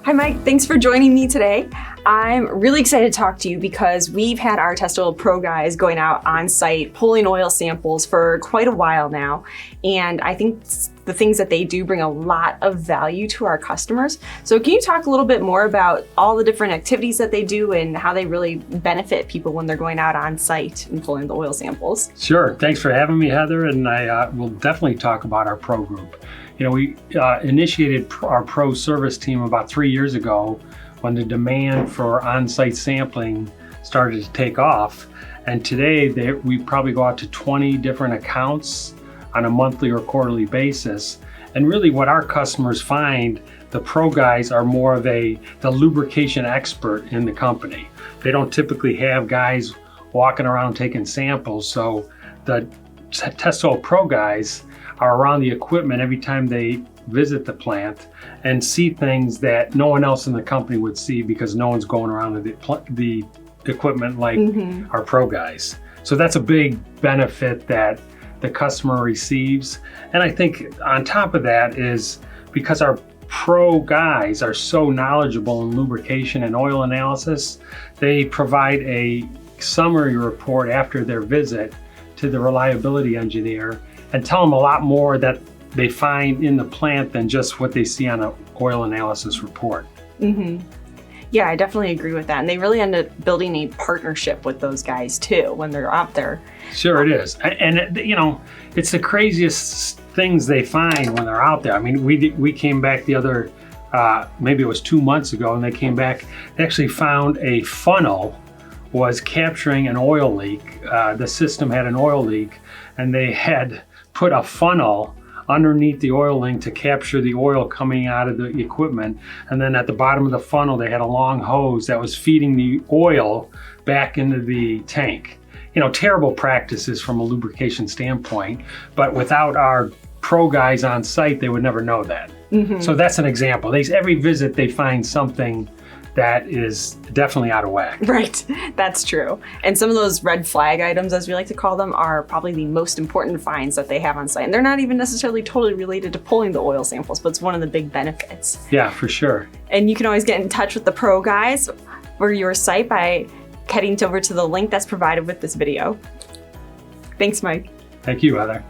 Hi Mike, thanks for joining me today. I'm really excited to talk to you because we've had our TestOil PRO guys going out on site pulling oil samples for quite a while now. And I think the things that they do bring a lot of value to our customers. So can you talk a little bit more about all the different activities that they do and how they really benefit people when they're going out on site and pulling the oil samples? Sure, thanks for having me, Heather, and I will definitely talk about our PRO group. You know, we initiated our PRO service team about 3 years ago when the demand for on-site sampling started to take off. And today we probably go out to 20 different accounts on a monthly or quarterly basis. And really what our customers find, the PRO guys are more of the lubrication expert in the company. They don't typically have guys walking around taking samples. So the TestOil PRO guys are around the equipment every time they visit the plant and see things that no one else in the company would see because no one's going around the equipment like our PRO guys. So that's a big benefit that the customer receives. And I think on top of that is because our PRO guys are so knowledgeable in lubrication and oil analysis, they provide a summary report after their visit to the reliability engineer and tell them a lot more that they find in the plant than just what they see on an oil analysis report. Yeah, I definitely agree with that. And they really end up building a partnership with those guys too when they're out there. Sure it is. And you know, it's the craziest things they find when they're out there. I mean, we came back the other, maybe it was 2 months ago, and they came back, they actually found a funnel was capturing an oil leak. The system had an oil leak, and they had put a funnel underneath the oil link to capture the oil coming out of the equipment. And then at the bottom of the funnel, they had a long hose that was feeding the oil back into the tank. You know, terrible practices from a lubrication standpoint, but without our PRO guys on site, they would never know that. So that's an example. Every visit, they find something that is definitely out of whack. Right, that's true. And some of those red flag items, as we like to call them, are probably the most important finds that they have on site. And they're not even necessarily totally related to pulling the oil samples, but it's one of the big benefits. Yeah, for sure. And you can always get in touch with the PRO guys for your site by heading over to the link that's provided with this video. Thanks, Mike. Thank you, Heather.